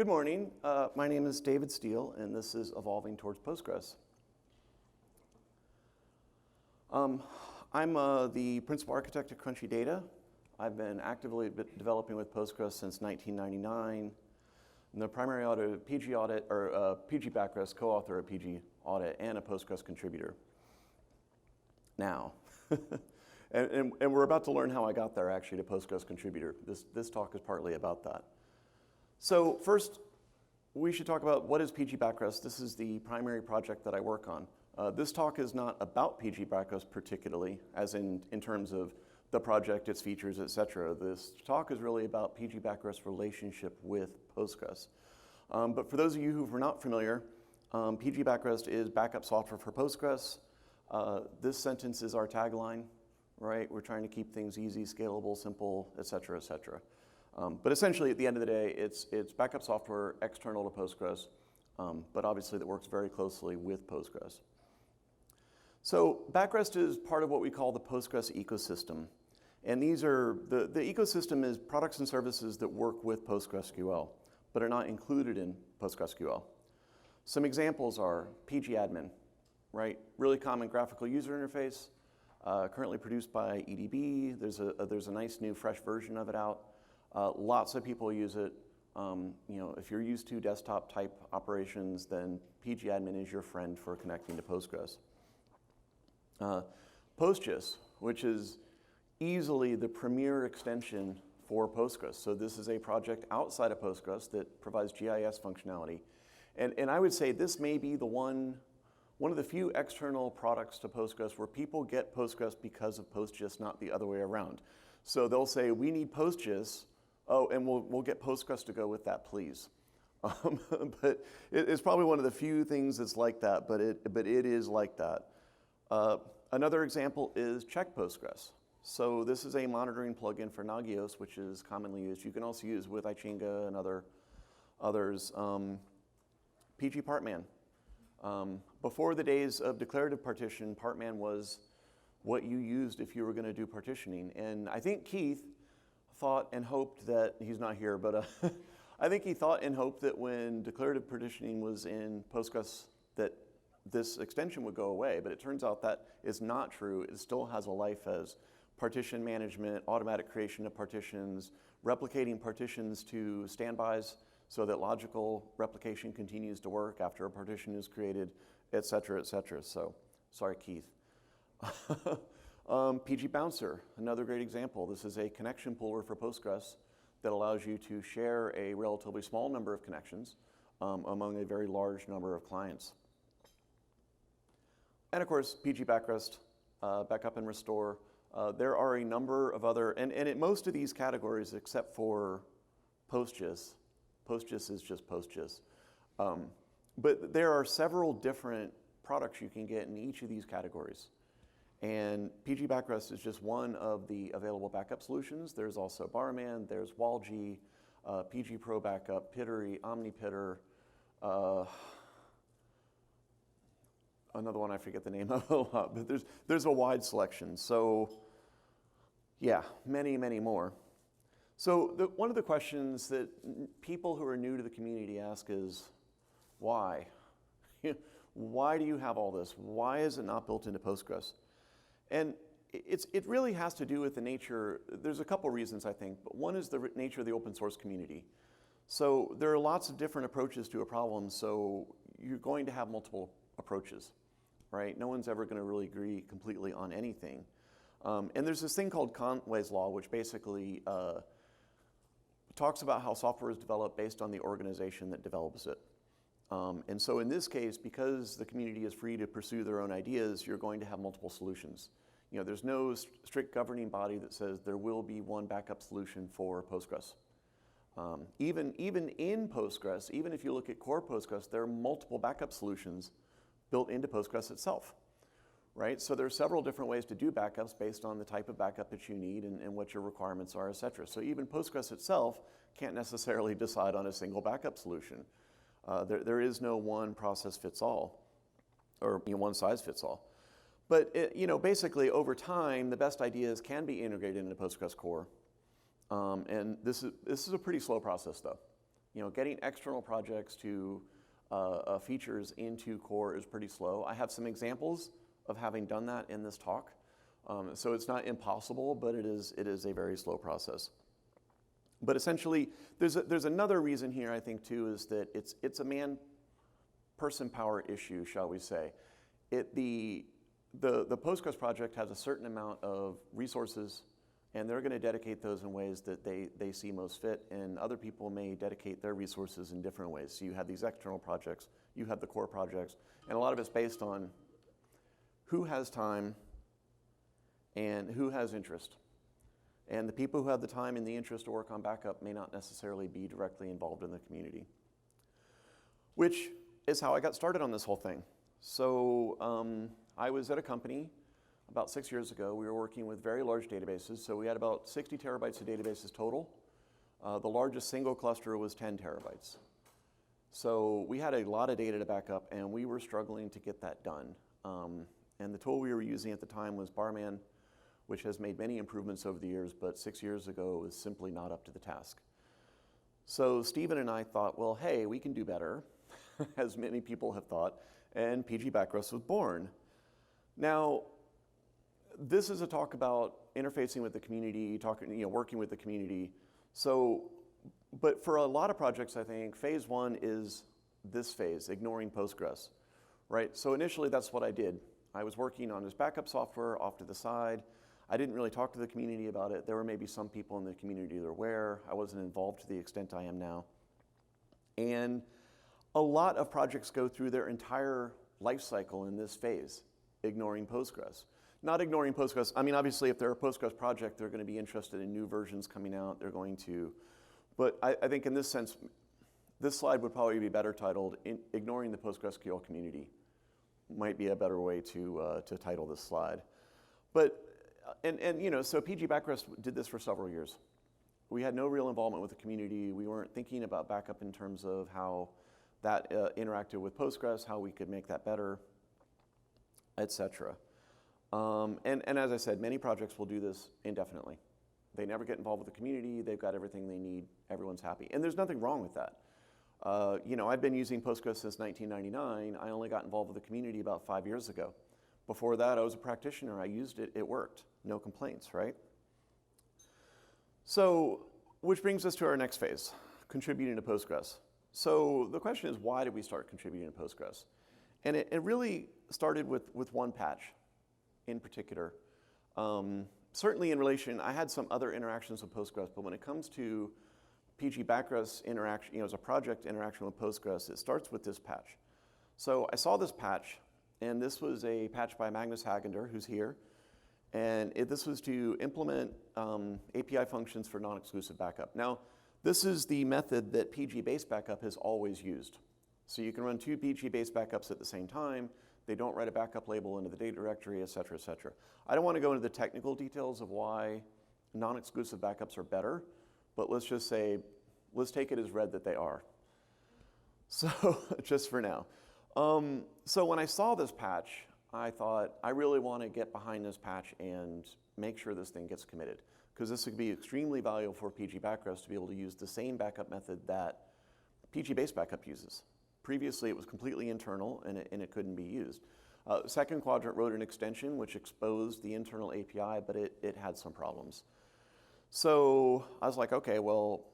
Good morning. My name is David Steele, and this is Evolving Towards Postgres. I'm the principal architect at Crunchy Data. I've been actively developing with Postgres since 1999. I'm the primary auditor of PG Audit, or PGBackseat, co-author of PG Audit, and a Postgres contributor. Now, and we're about to learn how I got there, actually, to Postgres contributor. This talk is partly about that. So first, we should talk about what is PGBackseat. This is the primary project that I work on. This talk is not about PGBackseat particularly, as in terms of the project, its features, etc. This talk is really about PGBackseat's relationship with Postgres. But for those of you who are not familiar, PGBackseat is backup software for Postgres. This sentence is our tagline, right? We're trying to keep things easy, scalable, simple, etc., etc. But essentially, at the end of the day, it's backup software external to Postgres, but obviously that works very closely with Postgres. So Backrest is part of what we call the Postgres ecosystem. And these are, the ecosystem is products and services that work with PostgreSQL, but are not included in PostgreSQL. Some examples are PGAdmin, right? Really common graphical user interface, currently produced by EDB. There's a nice new fresh version of it out. Lots of people use it. If you're used to desktop type operations, then PGAdmin is your friend for connecting to Postgres. Postgres, which is easily the premier extension for Postgres. So this is a project outside of Postgres that provides GIS functionality. And I would say this may be the one of the few external products to Postgres where people get Postgres because of Postgres, not the other way around. So they'll say, we need Postgres. Oh, and we'll get Postgres to go with that, please. But it's probably one of the few things that's like that, but it is like that. Another example is Check Postgres. So this is a monitoring plugin for Nagios, which is commonly used. You can also use with Ichinga and others. PG Partman. Before the days of declarative partition, Partman was what you used if you were going to do partitioning. And I think Keith thought and hoped that, he's not here, but I think he thought and hoped that when declarative partitioning was in Postgres that this extension would go away, but it turns out that is not true. It still has a life as partition management, automatic creation of partitions, replicating partitions to standbys so that logical replication continues to work after a partition is created, et cetera, et cetera. So, sorry, Keith. PG Bouncer, another great example. This is a connection pooler for Postgres that allows you to share a relatively small number of connections among a very large number of clients. And of course, PG Backrest, Backup and Restore. There are a number of other, and in most of these categories, except for Postgres is just Postgres. But there are several different products you can get in each of these categories. And PG Backrest is just one of the available backup solutions. There's also Barman, there's Walg, PG Pro Backup, Pittery, OmniPitter, another one I forget the name of a lot, but there's a wide selection. So yeah, many, many more. So one of the questions that people who are new to the community ask is, why? Why do you have all this? Why is it not built into Postgres? And it really has to do with the nature. There's a couple reasons, I think, but one is the nature of the open source community. So there are lots of different approaches to a problem, so you're going to have multiple approaches, right? No one's ever going to really agree completely on anything. And there's this thing called Conway's Law, which basically talks about how software is developed based on the organization that develops it. And so in this case, because the community is free to pursue their own ideas, you're going to have multiple solutions. There's no strict governing body that says there will be one backup solution for Postgres. Even in Postgres, even if you look at core Postgres, there are multiple backup solutions built into Postgres itself, right? So there are several different ways to do backups based on the type of backup that you need and what your requirements are, et cetera. So even Postgres itself can't necessarily decide on a single backup solution. There is no one process fits all, or one size fits all. But basically over time, the best ideas can be integrated into Postgres core. And this is a pretty slow process though. Getting external projects to features into core is pretty slow. I have some examples of having done that in this talk. So it's not impossible, but it is a very slow process. But essentially, there's another reason here, I think, too, is that it's a man-person power issue, shall we say. The Postgres project has a certain amount of resources, and they're going to dedicate those in ways that they see most fit, and other people may dedicate their resources in different ways. So you have these external projects, you have the core projects, and a lot of it's based on who has time and who has interest. And the people who have the time and the interest to work on backup may not necessarily be directly involved in the community, which is how I got started on this whole thing. So I was at a company about 6 years ago. We were working with very large databases. So we had about 60 terabytes of databases total. The largest single cluster was 10 terabytes. So we had a lot of data to back up, and we were struggling to get that done. And the tool we were using at the time was Barman, which has made many improvements over the years, but 6 years ago was simply not up to the task. So Stephen and I thought, well, hey, we can do better, as many people have thought, and PGBackseat was born. Now, this is a talk about interfacing with the community, working with the community. So, but for a lot of projects, I think, phase one is this phase, ignoring Postgres, right? So initially, that's what I did. I was working on this backup software off to the side. I didn't really talk to the community about it. There were maybe some people in the community that were aware. I wasn't involved to the extent I am now. And a lot of projects go through their entire life cycle in this phase, ignoring Postgres. Not ignoring Postgres. I mean, obviously, if they're a Postgres project, they're going to be interested in new versions coming out. They're going to. But I think in this sense, this slide would probably be better titled, Ignoring the PostgreSQL Community. Might be a better way to title this slide. But so PGBackseat did this for several years. We had no real involvement with the community. We weren't thinking about backup in terms of how that interacted with Postgres, how we could make that better, et cetera. And as I said, many projects will do this indefinitely. They never get involved with the community. They've got everything they need. Everyone's happy. And there's nothing wrong with that. I've been using Postgres since 1999. I only got involved with the community about 5 years ago. Before that, I was a practitioner. I used it. It worked. No complaints, right? So, which brings us to our next phase, contributing to Postgres. So the question is, why did we start contributing to Postgres? And it really started with one patch in particular. Certainly in relation, I had some other interactions with Postgres, but when it comes to PGBackseat interaction, as a project interaction with Postgres, it starts with this patch. So I saw this patch, and this was a patch by Magnus Hagender, who's here. And this was to implement API functions for non-exclusive backup. Now, this is the method that PG-based backup has always used. So you can run two PG-based backups at the same time. They don't write a backup label into the data directory, et cetera, et cetera. I don't want to go into the technical details of why non-exclusive backups are better, but let's just say, let's take it as read that they are. So, just for now. So when I saw this patch, I thought, I really want to get behind this patch and make sure this thing gets committed, because this would be extremely valuable for PGBackseat to be able to use the same backup method that PG-based backup uses. Previously, it was completely internal, and it couldn't be used. Second Quadrant wrote an extension which exposed the internal API, but it had some problems. So I was like, okay, well,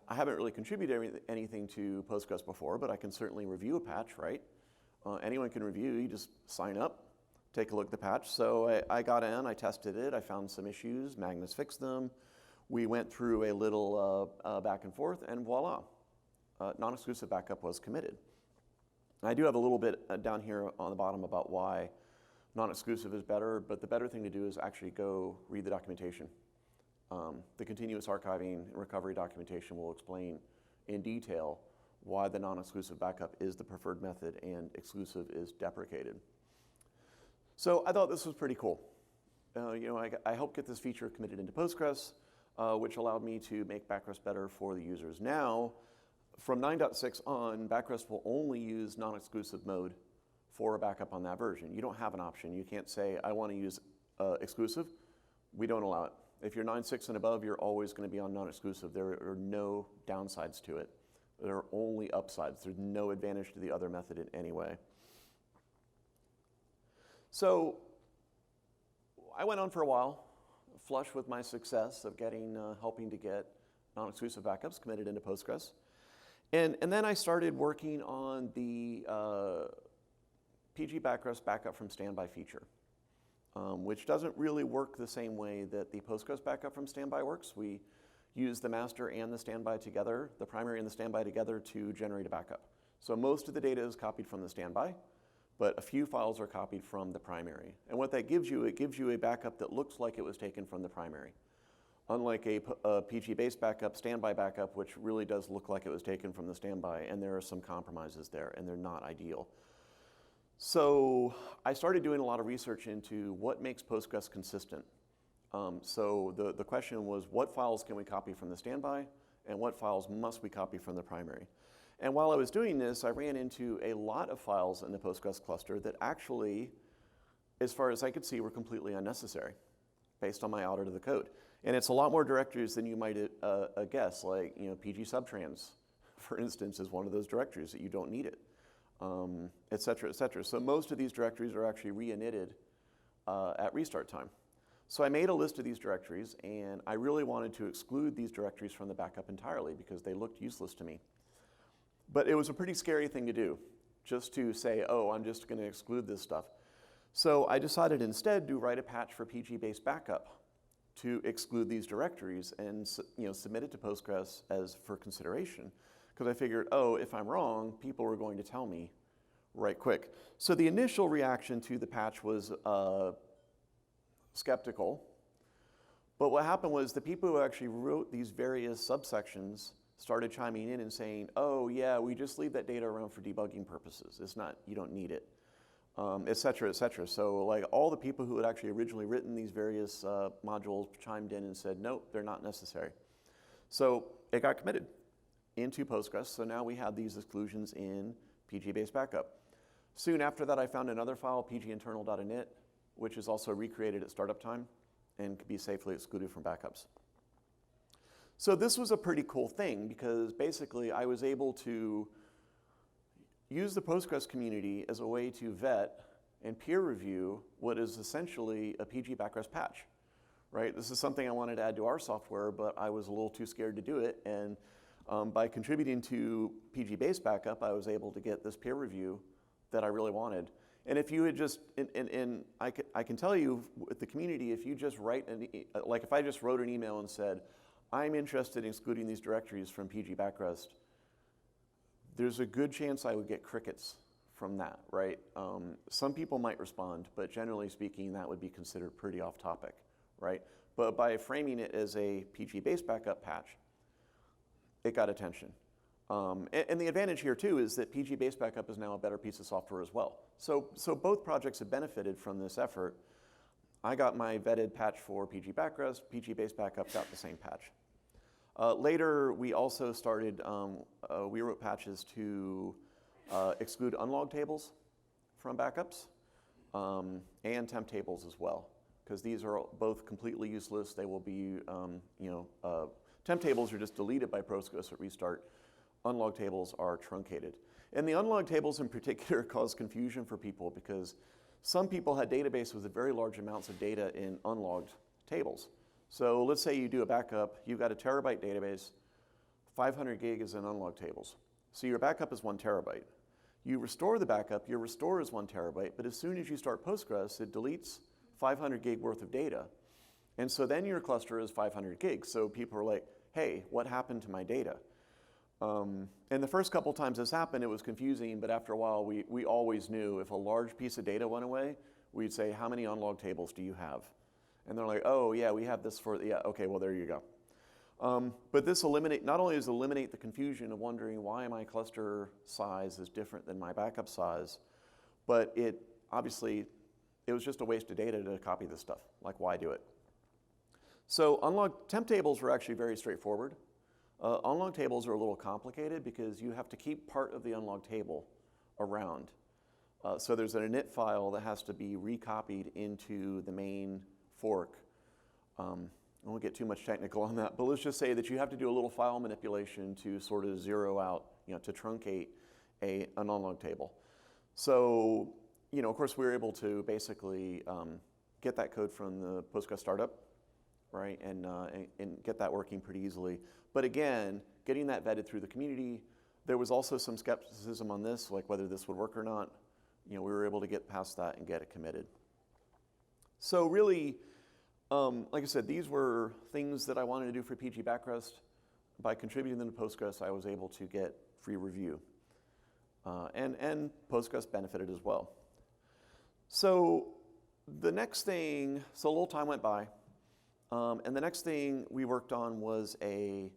I haven't really contributed anything to Postgres before, but I can certainly review a patch, right? Anyone can review. You just sign up, take a look at the patch. So I got in, I tested it, I found some issues, Magnus fixed them. We went through a little back and forth, and voila, non-exclusive backup was committed. I do have a little bit down here on the bottom about why non-exclusive is better, but the better thing to do is actually go read the documentation. The continuous archiving and recovery documentation will explain in detail why the non-exclusive backup is the preferred method and exclusive is deprecated. So I thought this was pretty cool. I helped get this feature committed into Postgres, which allowed me to make Backrest better for the users. Now, from 9.6 on, Backrest will only use non-exclusive mode for a backup on that version. You don't have an option. You can't say, I want to use exclusive. We don't allow it. If you're 9.6 and above, you're always going to be on non-exclusive. There are no downsides to it. There are only upsides. There's no advantage to the other method in any way. So I went on for a while, flush with my success of helping to get non-exclusive backups committed into Postgres. And then I started working on the PGBackseat backup from standby feature, which doesn't really work the same way that the Postgres backup from standby works. We use the master and the standby together, the primary and the standby together, to generate a backup. So most of the data is copied from the standby, but a few files are copied from the primary. And what that gives you, it gives you a backup that looks like it was taken from the primary. Unlike a PG-based backup, standby backup, which really does look like it was taken from the standby, and there are some compromises there, and they're not ideal. So I started doing a lot of research into what makes Postgres consistent. So the question was, what files can we copy from the standby, and what files must we copy from the primary? And while I was doing this, I ran into a lot of files in the Postgres cluster that actually, as far as I could see, were completely unnecessary based on my audit of the code. And it's a lot more directories than you might guess, like PG subtrans, for instance, is one of those directories that you don't need it, et cetera, et cetera. So most of these directories are actually re-initted at restart time. So I made a list of these directories, and I really wanted to exclude these directories from the backup entirely because they looked useless to me. But it was a pretty scary thing to do, just to say, oh, I'm just going to exclude this stuff. So I decided instead to write a patch for PG-based backup to exclude these directories and submit it to Postgres for consideration. Because I figured, oh, if I'm wrong, people were going to tell me right quick. So the initial reaction to the patch was skeptical. But what happened was the people who actually wrote these various subsections started chiming in and saying, oh yeah, we just leave that data around for debugging purposes. It's not, you don't need it, et cetera, et cetera. So like all the people who had actually originally written these various modules chimed in and said, nope, they're not necessary. So it got committed into Postgres. So now we have these exclusions in PG-based backup. Soon after that, I found another file, pginternal.init, which is also recreated at startup time and can be safely excluded from backups. So this was a pretty cool thing because basically I was able to use the Postgres community as a way to vet and peer review what is essentially a PGBackseat patch, right? This is something I wanted to add to our software, but I was a little too scared to do it. And by contributing to PG-based backup, I was able to get this peer review that I really wanted. And if you had just, I can tell you with the community, if you just write, like if I just wrote an email and said, I'm interested in excluding these directories from PGBackseat, there's a good chance I would get crickets from that, right? Some people might respond, but generally speaking, that would be considered pretty off topic, right? But by framing it as a PG-based backup patch, it got attention. And the advantage here too is that PG-based backup is now a better piece of software as well. So both projects have benefited from this effort. I got my vetted patch for PGBackseat, PG-based backup got the same patch. Later, we also started, we wrote patches to exclude unlogged tables from backups and temp tables as well, because these are both completely useless. They will be, temp tables are just deleted by Postgres at restart. Unlogged tables are truncated. And the unlogged tables in particular cause confusion for people because some people had databases with very large amounts of data in unlogged tables. So let's say you do a backup, you've got a terabyte database, 500 gig is in unlogged tables. So your backup is 1 terabyte. You restore the backup, your restore is 1 terabyte, but as soon as you start Postgres, it deletes 500 gig worth of data. And so then your cluster is 500 gigs. So people are like, hey, what happened to my data? And the first couple times this happened, it was confusing, but after a while, we always knew if a large piece of data went away, we'd say, how many unlogged tables do you have? And they're like, oh, yeah, we have this for, yeah, okay, well, there you go. But this not only does it eliminate the confusion of wondering why my cluster size is different than my backup size, but it was just a waste of data to copy this stuff. Like, why do it? So unlogged temp tables were actually very straightforward. Unlogged tables are a little complicated because you have to keep part of the unlogged table around. So there's an init file that has to be recopied into the main fork. I won't get too much technical on that, but let's just say that you have to do a little file manipulation to sort of zero out, to truncate an unlog table. So, of course, we were able to basically get that code from the Postgres startup, right, and get that working pretty easily. But again, getting that vetted through the community, there was also some skepticism on this, like whether this would work or not. We were able to get past that and get it committed. So really, like I said, these were things that I wanted to do for PGBackseat. By contributing them to Postgres, I was able to get free review. And Postgres benefited as well. So the next thing, so a little time went by, and the next thing we worked on was adding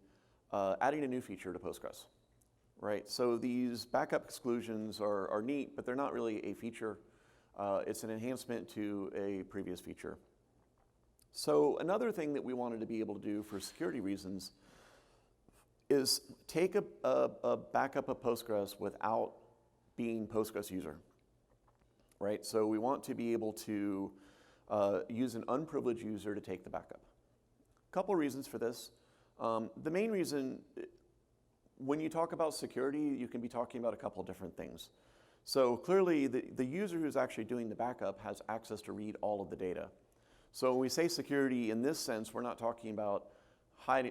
a new feature to Postgres, right? So these backup exclusions are neat, but they're not really a feature. It's an enhancement to a previous feature. So another thing that we wanted to be able to do for security reasons is take a backup of Postgres without being Postgres user, right? So we want to be able to use an unprivileged user to take the backup. A couple reasons for this. The main reason, when you talk about security, you can be talking about a couple different things. So clearly, the user who's actually doing the backup has access to read all of the data. So when we say security in this sense, we're not talking about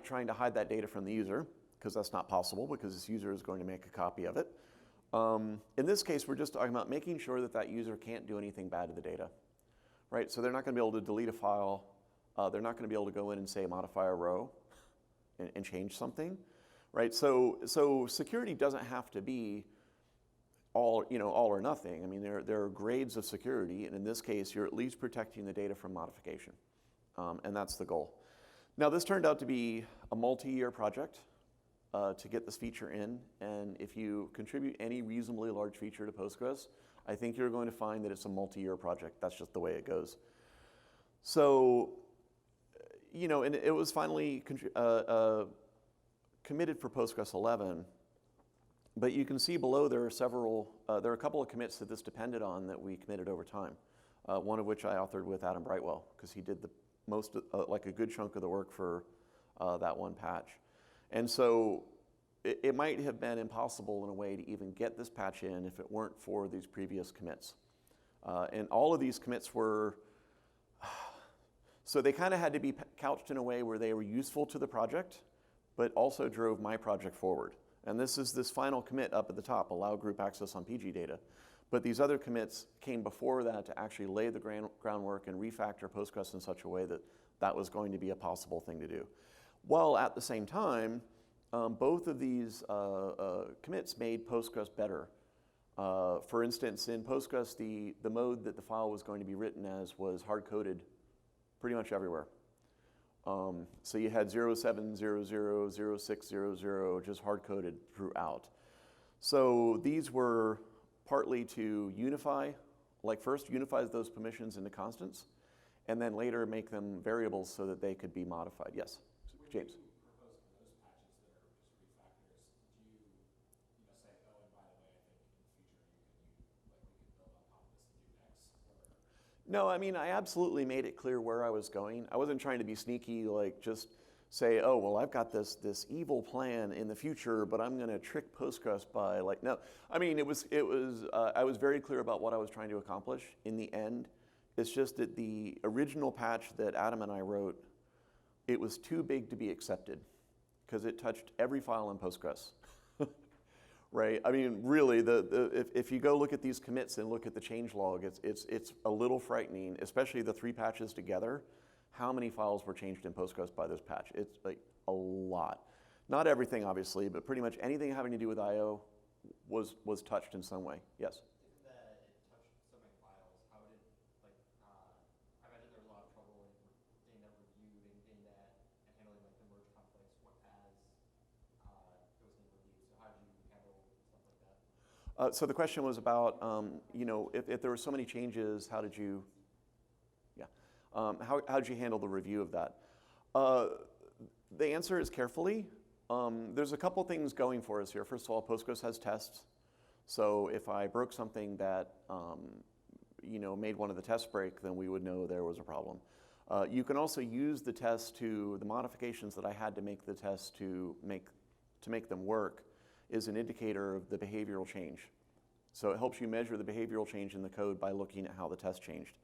trying to hide that data from the user, because that's not possible, because this user is going to make a copy of it. In this case, we're just talking about making sure that that user can't do anything bad to the data, right? So they're not going to be able to delete a file. They're not going to be able to go in and say modify a row and change something, right? So security doesn't have to be all or nothing. I mean, there are grades of security, and in this case, you're at least protecting the data from modification, and that's the goal. Now, this turned out to be a multi-year project to get this feature in, and if you contribute any reasonably large feature to Postgres, I think you're going to find that it's a multi-year project. That's just the way it goes. So, and it was finally committed for Postgres 11. But you can see below there are a couple of commits that this depended on that we committed over time. One of which I authored with Adam Brightwell, because he did the most, like a good chunk of the work for that one patch. And so it might have been impossible in a way to even get this patch in if it weren't for these previous commits. And all of these commits were, so they kind of had to be couched in a way where they were useful to the project, but also drove my project forward. And this is this final commit up at the top, allow group access on PG data. But these other commits came before that to actually lay the groundwork and refactor Postgres in such a way that that was going to be a possible thing to do. While at the same time, both of these commits made Postgres better. For instance, in Postgres, the mode that the file was going to be written as was hard-coded pretty much everywhere. So you had 0700, 0600, just hard-coded throughout. So these were partly to unify, like first unifies those permissions into constants, and then later make them variables so that they could be modified. Yes, James. No, I mean, I absolutely made it clear where I was going. I wasn't trying to be sneaky, like just say, oh, well, I've got this evil plan in the future, but I'm going to trick Postgres by like, no. I mean, I was very clear about what I was trying to accomplish. In the end, it's just that the original patch that Adam and I wrote, it was too big to be accepted because it touched every file in Postgres. Right? I mean, really, if you go look at these commits and look at the changelog, it's a little frightening, especially the 3 patches together, how many files were changed in Postgres by this patch. It's like a lot. Not everything, obviously, but pretty much anything having to do with I/O was touched in some way. Yes? Given that it touched so many files, how did, like, I imagine there was a lot of trouble in getting that reviewed and getting that and handling like the merge conflicts as it was being reviewed. So how did you handle stuff like that? So the question was about, if there were so many changes, how did you, how did you handle the review of that? The answer is carefully. There's a couple things going for us here. First of all, Postgres has tests. So if I broke something that, made one of the tests break, then we would know there was a problem. You can also use the test the modifications that I had to make the test to make them work is an indicator of the behavioral change. So it helps you measure the behavioral change in the code by looking at how the test changed.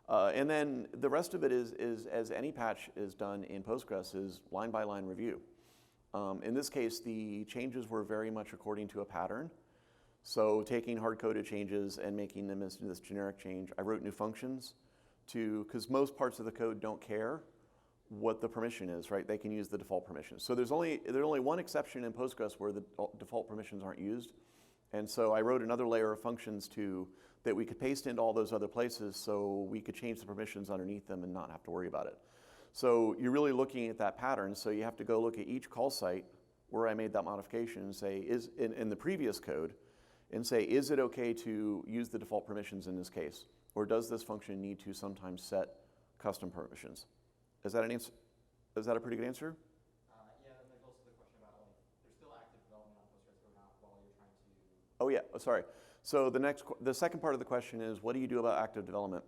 And then the rest of it is as any patch is done in Postgres, is line-by-line review. In this case, the changes were very much according to a pattern. So taking hard-coded changes and making them as this generic change. I wrote new functions because most parts of the code don't care what the permission is, right? They can use the default permissions. So there's only one exception in Postgres where the default permissions aren't used. And so I wrote another layer of functions that we could paste into all those other places so we could change the permissions underneath them and not have to worry about it. So you're really looking at that pattern. So you have to go look at each call site where I made that modification and say, in the previous code, and say, is it okay to use the default permissions in this case? Or does this function need to sometimes set custom permissions? Is that an answer? Is that a pretty good answer? Yeah, and there's also the question about, like, there's still active development on Postgres going on while you're trying to... Oh yeah, sorry. So the second part of the question is, what do you do about active development?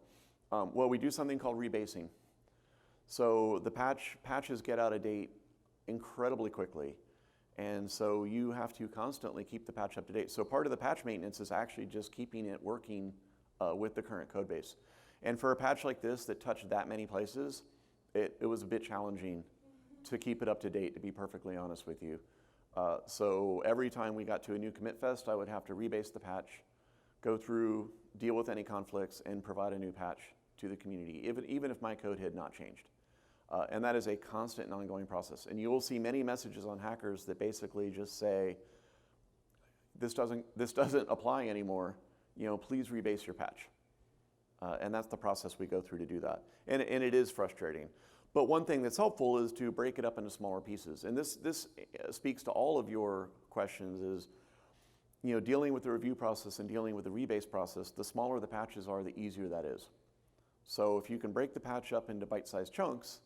Well, we do something called rebasing. So the patches get out of date incredibly quickly. And so you have to constantly keep the patch up to date. So part of the patch maintenance is actually just keeping it working with the current code base. And for a patch like this that touched that many places, it was a bit challenging to keep it up to date, to be perfectly honest with you. So every time we got to a new commit fest, I would have to rebase the patch, go through, deal with any conflicts, and provide a new patch to the community, even if my code had not changed. And that is a constant and ongoing process. And you will see many messages on Hackers that basically just say, this doesn't apply anymore. Please rebase your patch. And that's the process we go through to do that. And it is frustrating. But one thing that's helpful is to break it up into smaller pieces. And this speaks to all of your questions is, dealing with the review process and dealing with the rebase process, the smaller the patches are, the easier that is. So if you can break the patch up into bite-sized chunks,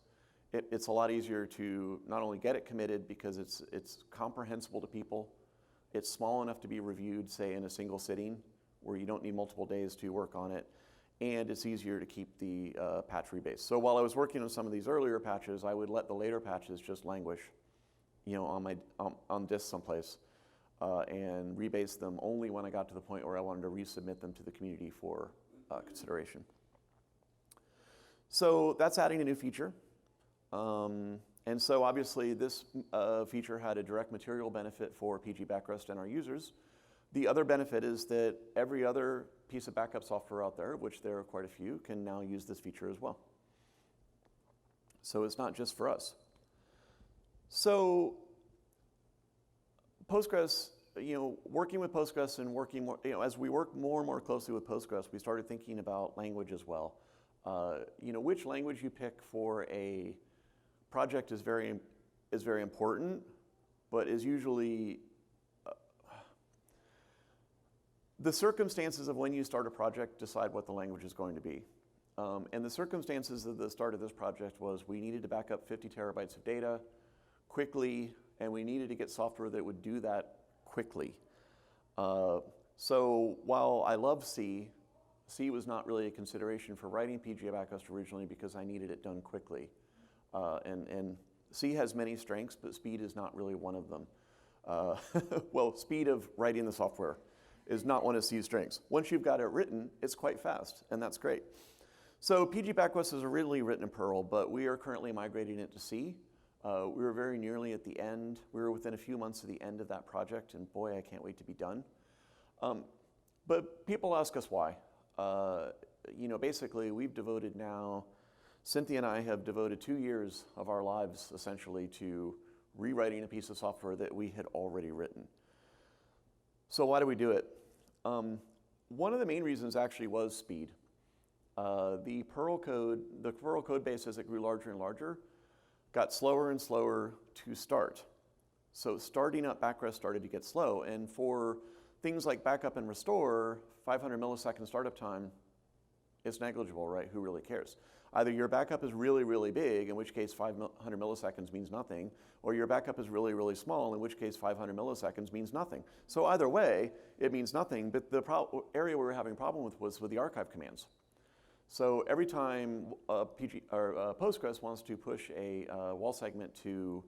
it's a lot easier to not only get it committed because it's comprehensible to people, it's small enough to be reviewed, say, in a single sitting, where you don't need multiple days to work on it, and it's easier to keep the patch rebase. So while I was working on some of these earlier patches, I would let the later patches just languish, on disk someplace, and rebase them only when I got to the point where I wanted to resubmit them to the community for consideration. So that's adding a new feature. And so obviously this feature had a direct material benefit for PGBackseat and our users. The other benefit is that every other piece of backup software out there, which there are quite a few, can now use this feature as well. So it's not just for us. So Postgres, working with Postgres and working more, as we work more and more closely with Postgres, we started thinking about language as well. Which language you pick for a project is very important, but is usually the circumstances of when you start a project decide what the language is going to be. And the circumstances of the start of this project was we needed to back up 50 terabytes of data quickly, and we needed to get software that would do that quickly. So while I love C was not really a consideration for writing PGBackseat originally because I needed it done quickly. And C has many strengths, but speed is not really one of them. Well, speed of writing the software is not one of C's strengths. Once you've got it written, it's quite fast, and that's great. So PGBackseat is originally written in Perl, but we are currently migrating it to C. We were very nearly at the end. We were within a few months of the end of that project, and boy, I can't wait to be done. But people ask us why. Basically, we've devoted now, Cynthia and I have devoted 2 years of our lives, essentially, to rewriting a piece of software that we had already written. So why do we do it? One of the main reasons actually was speed. The Perl code base, as it grew larger and larger, got slower and slower to start. So starting up Backres started to get slow, and for things like backup and restore, 500 millisecond startup time is negligible, right? Who really cares? Either your backup is really, really big, in which case 500 milliseconds means nothing, or your backup is really, really small, in which case 500 milliseconds means nothing. So either way, it means nothing, but the area we were having a problem with was with the archive commands. So every time Postgres wants to push a wall segment to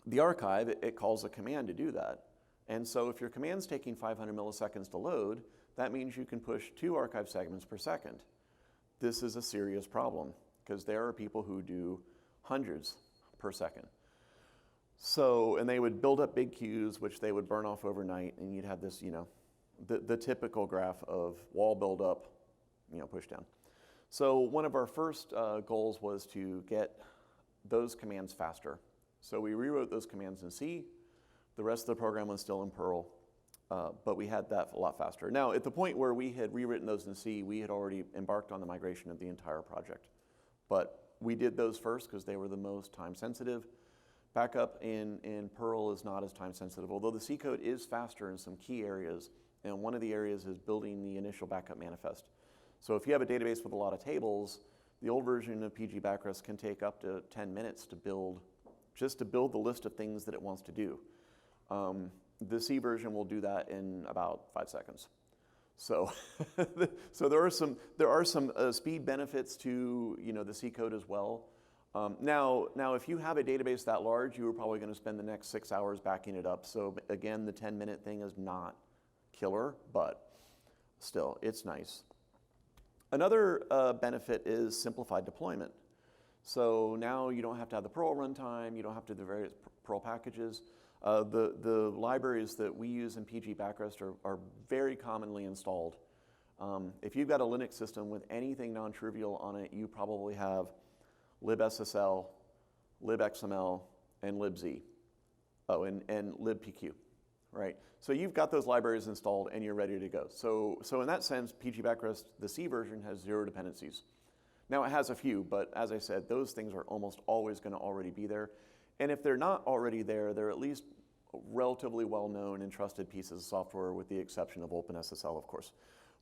the archive, it calls a command to do that. And so if your command's taking 500 milliseconds to load, that means you can push 2 archive segments per second. This is a serious problem because there are people who do hundreds per second. So, and they would build up big queues, which they would burn off overnight, and you'd have this, the typical graph of wall buildup, push down. So one of our first goals was to get those commands faster. So we rewrote those commands in C. The rest of the program was still in Perl, but we had that a lot faster. Now, at the point where we had rewritten those in C, we had already embarked on the migration of the entire project. But we did those first because they were the most time sensitive. Backup in Perl is not as time sensitive, although the C code is faster in some key areas, and one of the areas is building the initial backup manifest. So if you have a database with a lot of tables, the old version of PGBackseat can take up to 10 minutes to build, just to build the list of things that it wants to do. The C version will do that in about 5 seconds. So, so there are some speed benefits to the C code as well. Now, if you have a database that large, you are probably going to spend the next 6 hours backing it up. So again, the 10-minute thing is not killer, but still, it's nice. Another benefit is simplified deployment. So now you don't have to have the Perl runtime, you don't have to do the various Perl packages. The libraries that we use in PGBackseat are very commonly installed. If you've got a Linux system with anything non-trivial on it, you probably have libssl, libxml, and libz. Oh, and libpq, right? So you've got those libraries installed and you're ready to go. So in that sense, PGBackseat, the C version, has 0 dependencies. Now it has a few, but as I said, those things are almost always going to already be there. And if they're not already there, they're at least relatively well-known and trusted pieces of software, with the exception of OpenSSL, of course.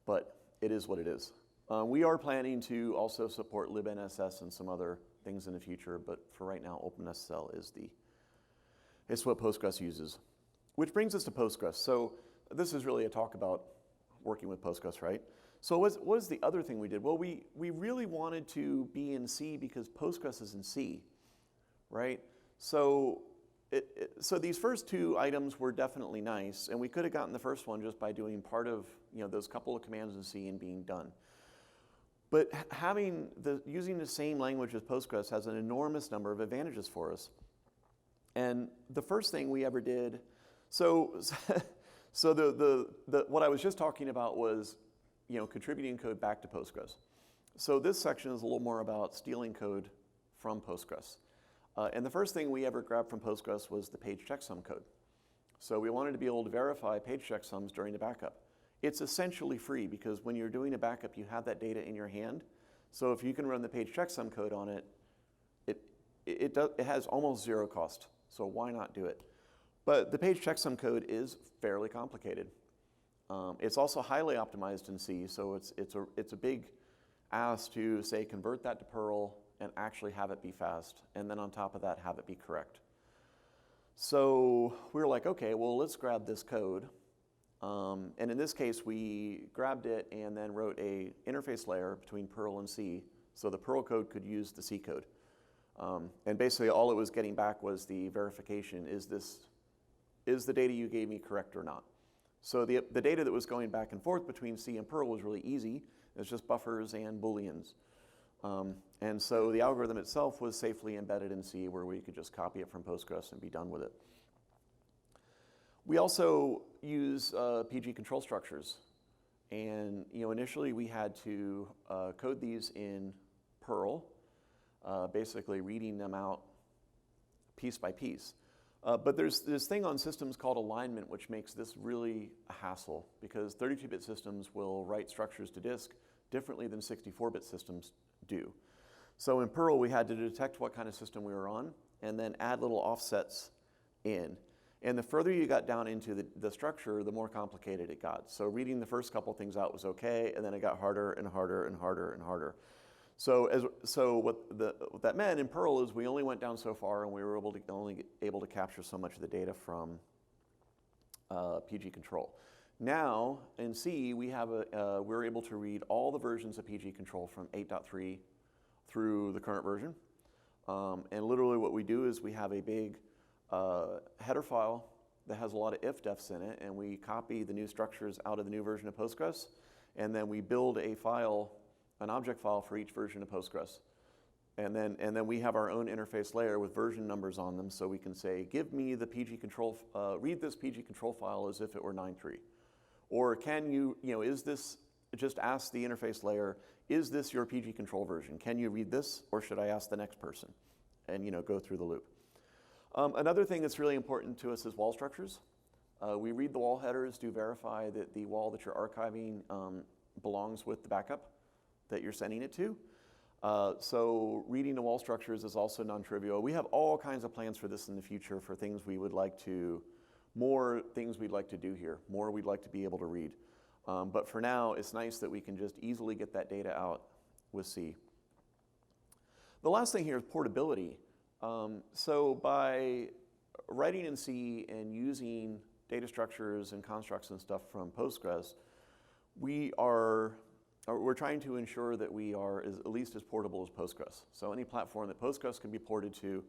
But it is what it is. We are planning to also support libNSS and some other things in the future, but for right now, OpenSSL is what Postgres uses. Which brings us to Postgres. So this is really a talk about working with Postgres, right? So what was the other thing we did? Well, we really wanted to be in C because Postgres is in C, right? So so these first 2 items were definitely nice, and we could have gotten the first one just by doing part of those couple of commands in C and being done. But using the same language as Postgres has an enormous number of advantages for us. And the first thing we ever did, so what I was just talking about was contributing code back to Postgres. So this section is a little more about stealing code from Postgres. And the first thing we ever grabbed from Postgres was the page checksum code. So we wanted to be able to verify page checksums during the backup. It's essentially free because when you're doing a backup, you have that data in your hand. So if you can run the page checksum code on it, it has almost 0 cost. So why not do it? But the page checksum code is fairly complicated. It's also highly optimized in C, so it's a big ask to say convert that to Perl and actually have it be fast, and then on top of that, have it be correct. So we were like, okay, well, let's grab this code. And in this case, we grabbed it and then wrote a interface layer between Perl and C, so the Perl code could use the C code. And basically, all it was getting back was the verification: is the data you gave me correct or not? So the data that was going back and forth between C and Perl was really easy. It's just buffers and booleans. And so the algorithm itself was safely embedded in C, where we could just copy it from Postgres and be done with it. We also use PG control structures. And initially we had to code these in Perl, basically reading them out piece by piece. But there's this thing on systems called alignment, which makes this really a hassle, because 32-bit systems will write structures to disk differently than 64-bit systems do. So in Perl, we had to detect what kind of system we were on and then add little offsets in. And the further you got down into the structure, the more complicated it got. So reading the first couple things out was okay, and then it got harder and harder and harder and harder. So what that meant in Perl is we only went down so far, and we were only able to capture so much of the data from PG control. Now, in C, we're able to read all the versions of PG control from 8.3 through the current version. And literally what we do is we have a big header file that has a lot of if-defs in it, and we copy the new structures out of the new version of Postgres, and then we build a file, an object file for each version of Postgres. And then we have our own interface layer with version numbers on them, so we can say, give me the PG control, read this PG control file as if it were 9.3. Or can you is this, just ask the interface layer, is this your PG control version? Can you read this, or should I ask the next person? And go through the loop. Another thing that's really important to us is wall structures. We read the wall headers to verify that the wall that you're archiving belongs with the backup that you're sending it to. So reading the wall structures is also non-trivial. We have all kinds of plans for this in the future for things we would like to, more things we'd like to do here, more we'd like to be able to read. But for now, it's nice that we can just easily get that data out with C. The last thing here is portability. So by writing in C and using data structures and constructs and stuff from Postgres, we're trying to ensure that we are at least as portable as Postgres. So any platform that Postgres can be ported to,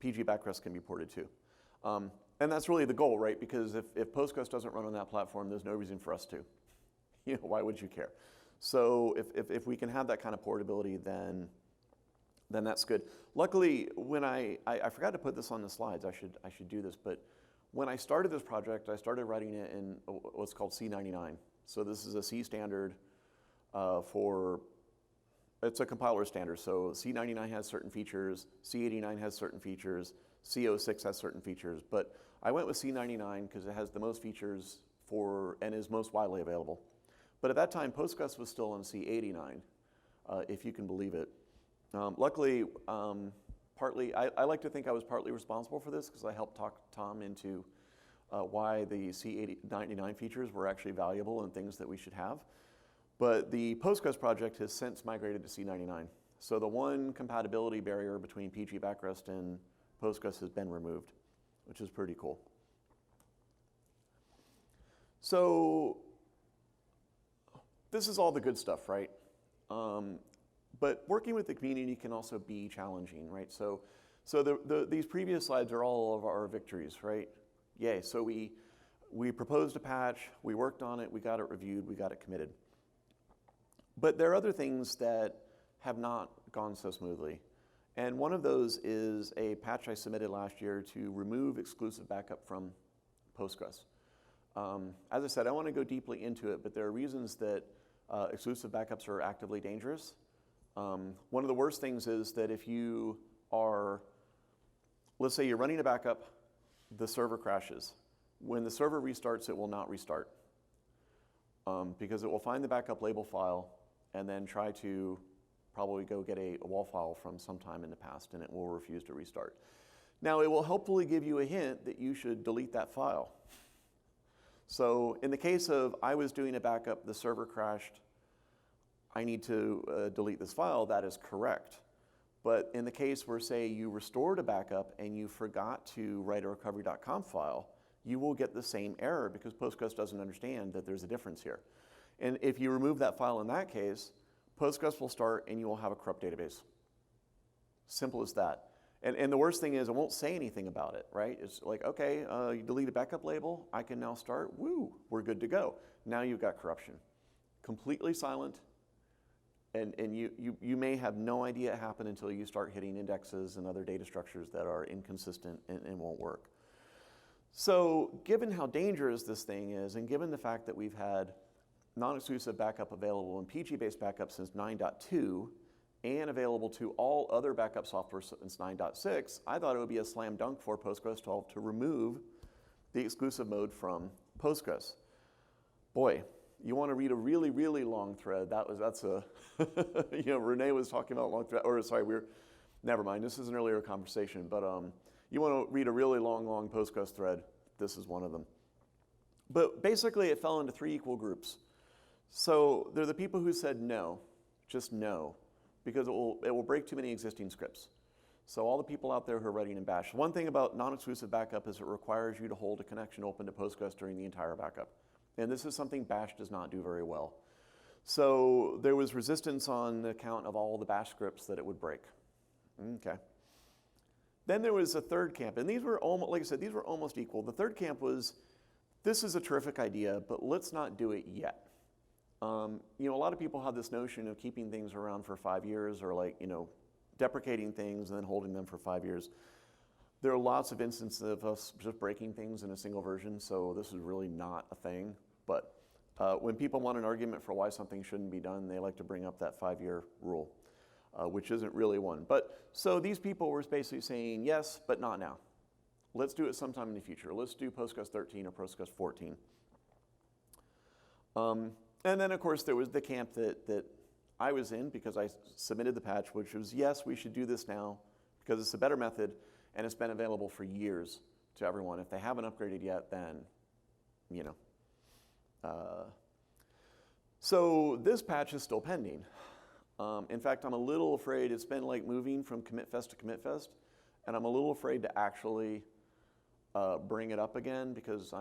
PGBackseat can be ported to. And that's really the goal, right? Because if Postgres doesn't run on that platform, there's no reason for us to. Why would you care? So if we can have that kind of portability, then that's good. Luckily, when I forgot to put this on the slides, I should do this, but when I started this project, I started writing it in what's called C99. So this is a C standard it's a compiler standard. So C99 has certain features, C89 has certain features, C06 has certain features, but I went with C99 because it has the most features and is most widely available. But at that time, Postgres was still on C89, if you can believe it. Luckily, partly, I like to think I was partly responsible for this because I helped talk Tom into why the C99 features were actually valuable and things that we should have. But the Postgres project has since migrated to C99. So the one compatibility barrier between PGBackseat and Postgres has been removed, which is pretty cool. So this is all the good stuff, right? But working with the community can also be challenging, right? So these previous slides are all of our victories, right? Yay, so we proposed a patch, we worked on it, we got it reviewed, we got it committed. But there are other things that have not gone so smoothly. And one of those is a patch I submitted last year to remove exclusive backup from Postgres. As I said, I want to go deeply into it, but there are reasons that exclusive backups are actively dangerous. One of the worst things is that if you are, let's say you're running a backup, the server crashes. When the server restarts, it will not restart because it will find the backup label file and then try to probably go get a wall file from sometime in the past, and it will refuse to restart. Now, it will hopefully give you a hint that you should delete that file. So in the case of I was doing a backup, the server crashed, I need to delete this file, that is correct. But in the case where, say, you restored a backup and you forgot to write a recovery.conf file, you will get the same error because Postgres doesn't understand that there's a difference here. And if you remove that file in that case, Postgres will start and you will have a corrupt database. Simple as that. And the worst thing is it won't say anything about it, right? It's like, okay, you delete a backup label, I can now start, woo, we're good to go. Now you've got corruption. Completely silent, and you may have no idea it happened until you start hitting indexes and other data structures that are inconsistent and won't work. So given how dangerous this thing is, and given the fact that we've had non-exclusive backup available in PG-based backup since 9.2 and available to all other backup software since 9.6, I thought it would be a slam dunk for Postgres 12 to remove the exclusive mode from Postgres. Boy, you want to read a really, really long thread. That's a, Renee was talking about long thread, or sorry, never mind, this is an earlier conversation, but you want to read a really long Postgres thread, this is one of them. But basically it fell into 3 equal groups. So they're the people who said no, just no, because it will break too many existing scripts. So all the people out there who are writing in Bash. One thing about non-exclusive backup is it requires you to hold a connection open to Postgres during the entire backup. And this is something bash does not do very well. So there was resistance on account of all the bash scripts that it would break. Okay. Then there was a third camp, and these were almost, like I said, these were almost equal. The third camp was, this is a terrific idea, but let's not do it yet. A lot of people have this notion of keeping things around for 5 years, or deprecating things and then holding them for 5 years. There are lots of instances of us just breaking things in a single version, so this is really not a thing. But when people want an argument for why something shouldn't be done, they like to bring up that 5-year rule, which isn't really one. But so these people were basically saying, yes, but not now. Let's do it sometime in the future. Let's do Postgres 13 or Postgres 14. And then, of course, there was the camp that I was in because I submitted the patch, which was, yes, we should do this now because it's a better method and it's been available for years to everyone. If they haven't upgraded yet, then, So this patch is still pending. In fact, I'm a little afraid it's been like moving from CommitFest to CommitFest, and I'm a little afraid to actually bring it up again because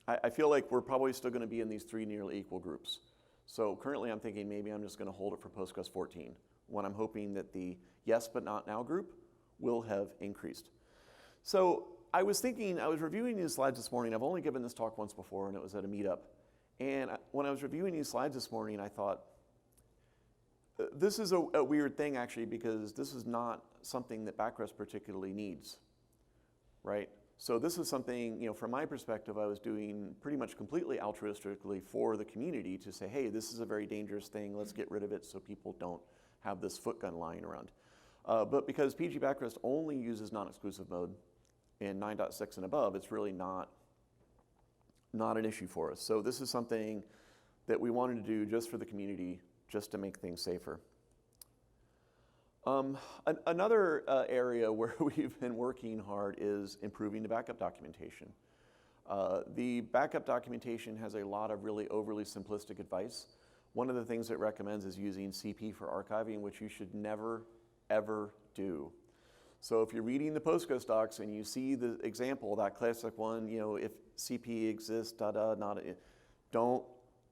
I feel like we're probably still going to be in these 3 nearly equal groups. So currently I'm thinking maybe I'm just going to hold it for Postgres 14, when I'm hoping that the yes but not now group will have increased. So I was reviewing these slides this morning. I've only given this talk once before, and it was at a meetup. And when I was reviewing these slides this morning, I thought, this is a weird thing, actually, because this is not something that Backrest particularly needs, right? So this is something, from my perspective, I was doing pretty much completely altruistically for the community to say, hey, this is a very dangerous thing. Let's get rid of it so people don't have this foot gun lying around. But because PGBackseat only uses non-exclusive mode in 9.6 and above, it's really not an issue for us. So this is something that we wanted to do just for the community, just to make things safer. Another area where we've been working hard is improving the backup documentation. The backup documentation has a lot of really overly simplistic advice. One of the things it recommends is using CP for archiving, which you should never, ever do. So if you're reading the Postgres docs and you see the example, that classic one, if CP exists, don't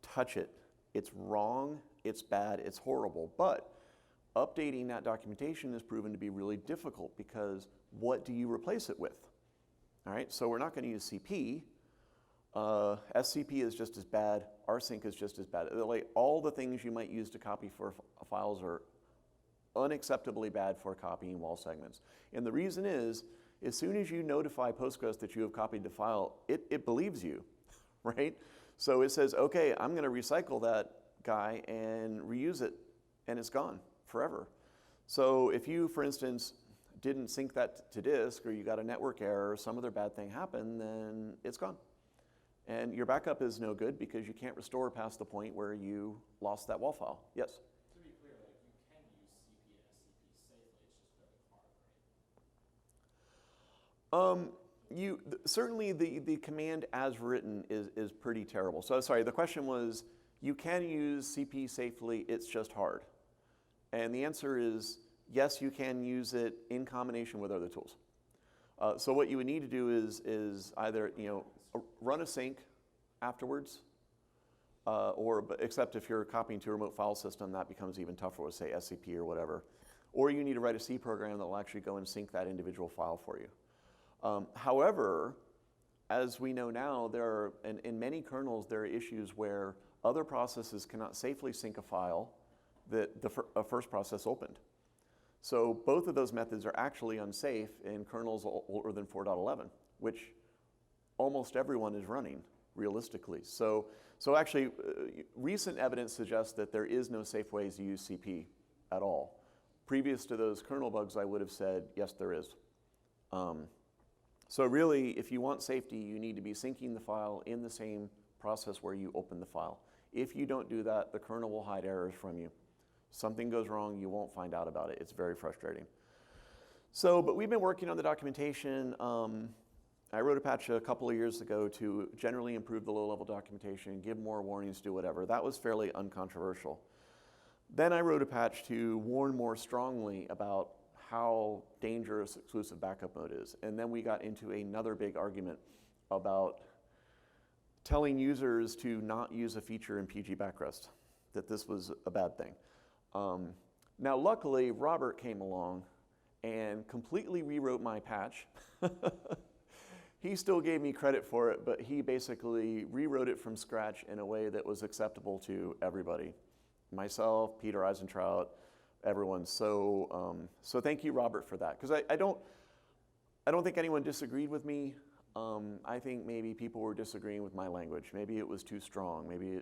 touch it. It's wrong, it's bad, it's horrible. But updating that documentation has proven to be really difficult because what do you replace it with? All right, so we're not going to use CP. SCP is just as bad. rsync is just as bad. Like all the things you might use to copy for files are unacceptably bad for copying wall segments. And the reason is, as soon as you notify Postgres that you have copied the file, it believes you, right? So it says, okay, I'm going to recycle that guy and reuse it, and it's gone forever. So if you, for instance, didn't sync that to disk, or you got a network error, or some other bad thing happened, then it's gone. And your backup is no good because you can't restore past the point where you lost that wall file. Yes? To be clear, you can use CP and SCP safely, it's just very hard, right? Certainly the command as written is pretty terrible. So sorry, the question was, you can use CP safely, it's just hard. And the answer is, yes, you can use it in combination with other tools. So what you would need to do is either run a sync afterwards, except if you're copying to a remote file system, that becomes even tougher with, say, SCP or whatever. Or you need to write a C program that will actually go and sync that individual file for you. However, as we know now, in many kernels, there are issues where other processes cannot safely sync a file that a first process opened. So both of those methods are actually unsafe in kernels older than 4.11, which almost everyone is running, realistically. So actually, recent evidence suggests that there is no safe ways to use CP at all. Previous to those kernel bugs, I would have said, yes, there is. So really, if you want safety, you need to be syncing the file in the same process where you open the file. If you don't do that, the kernel will hide errors from you. Something goes wrong, you won't find out about it. It's very frustrating. So, but we've been working on the documentation. I wrote a patch a couple of years ago to generally improve the low-level documentation, give more warnings, do whatever. That was fairly uncontroversial. Then I wrote a patch to warn more strongly about how dangerous exclusive backup mode is. And then we got into another big argument about telling users to not use a feature in PG backrest, that this was a bad thing. Now, luckily, Robert came along and completely rewrote my patch. He still gave me credit for it, but he basically rewrote it from scratch in a way that was acceptable to everybody. Myself, Peter Eisentraut, everyone. So thank you, Robert, for that. Because I don't think anyone disagreed with me. I think maybe people were disagreeing with my language. Maybe it was too strong. Maybe,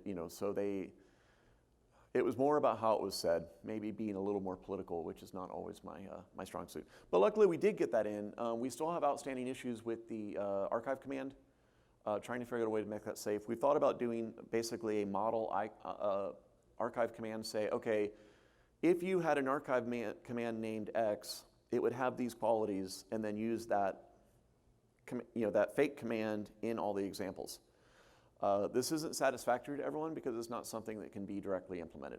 it was more about how it was said, maybe being a little more political, which is not always my strong suit. But luckily, we did get that in. We still have outstanding issues with the archive command, trying to figure out a way to make that safe. We've thought about doing basically a model archive command, say, okay, if you had an archive command named X, it would have these qualities, and then use that, that fake command in all the examples. This isn't satisfactory to everyone because it's not something that can be directly implemented.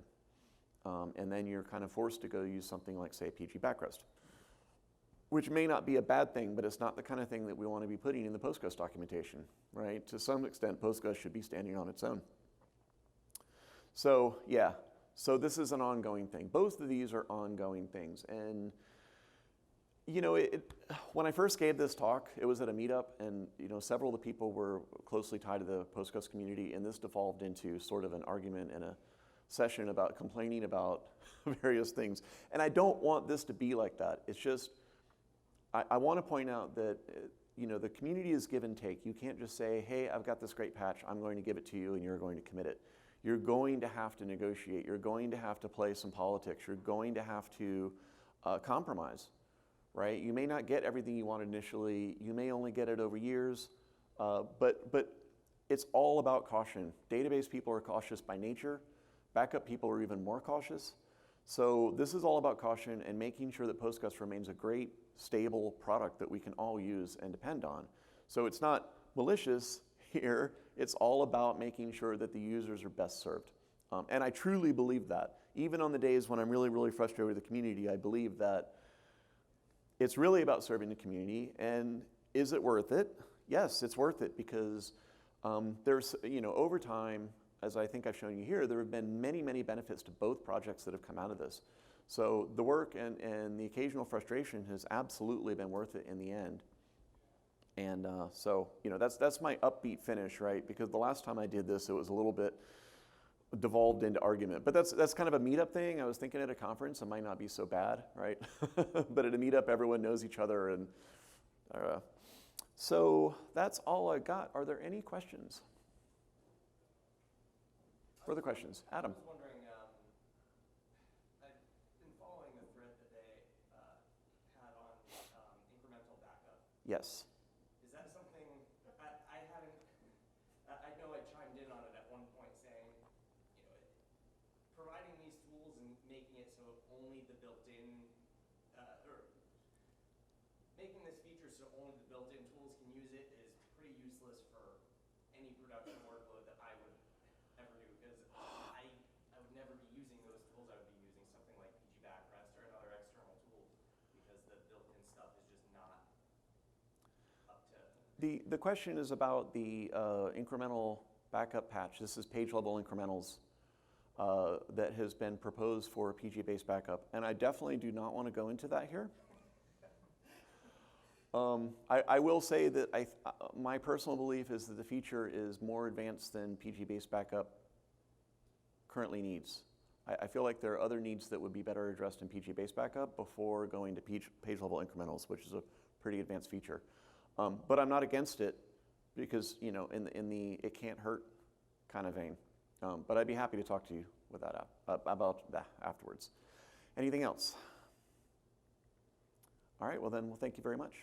And then you're kind of forced to go use something like, say, PG backrest, which may not be a bad thing, but it's not the kind of thing that we want to be putting in the Postgres documentation, right? To some extent, Postgres should be standing on its own. So yeah, so this is an ongoing thing. Both of these are ongoing things. And when I first gave this talk, it was at a meetup, and several of the people were closely tied to the Postgres community, and this devolved into sort of an argument and a session about complaining about various things. And I don't want this to be like that. It's just, I want to point out that the community is give and take. You can't just say, hey, I've got this great patch, I'm going to give it to you, and you're going to commit it. You're going to have to negotiate. You're going to have to play some politics. You're going to have to compromise. Right? You may not get everything you want initially. You may only get it over years, but it's all about caution. Database people are cautious by nature. Backup people are even more cautious. So this is all about caution and making sure that Postgres remains a great, stable product that we can all use and depend on. So it's not malicious here. It's all about making sure that the users are best served. And I truly believe that. Even on the days when I'm really, really frustrated with the community, I believe that it's really about serving the community. And is it worth it? Yes, it's worth it, because there's, over time, as I think I've shown you here, there have been many, many benefits to both projects that have come out of this. So the work and the occasional frustration has absolutely been worth it in the end. And so that's my upbeat finish, right? Because the last time I did this, it was a little bit devolved into argument. But that's kind of a meetup thing. I was thinking at a conference it might not be so bad, right? But at a meetup, everyone knows each other. And so that's all I got. Are there any questions? Further questions? Adam. I was wondering, I've been following the thread that they had on incremental backup. Yes. Is that something, I haven't, I know I chimed in on it at one point saying, providing these tools and making it so only the built-in, or making this feature so only the built-in tools can use it is pretty useless for any production workload that I would ever do, because I would never be using those tools. I would be using something like PGBackseat or another external tool, because the built-in stuff is just not up to. The question is about the incremental backup patch. This is page-level incrementals that has been proposed for PG-based backup. And I definitely do not want to go into that here. I will say that my personal belief is that the feature is more advanced than PG-based backup currently needs. I feel like there are other needs that would be better addressed in PG-based backup before going to page-level incrementals, which is a pretty advanced feature. But I'm not against it, because in the it can't hurt kind of vein. But I'd be happy to talk to you with that about that afterwards. Anything else? All right, well then, thank you very much.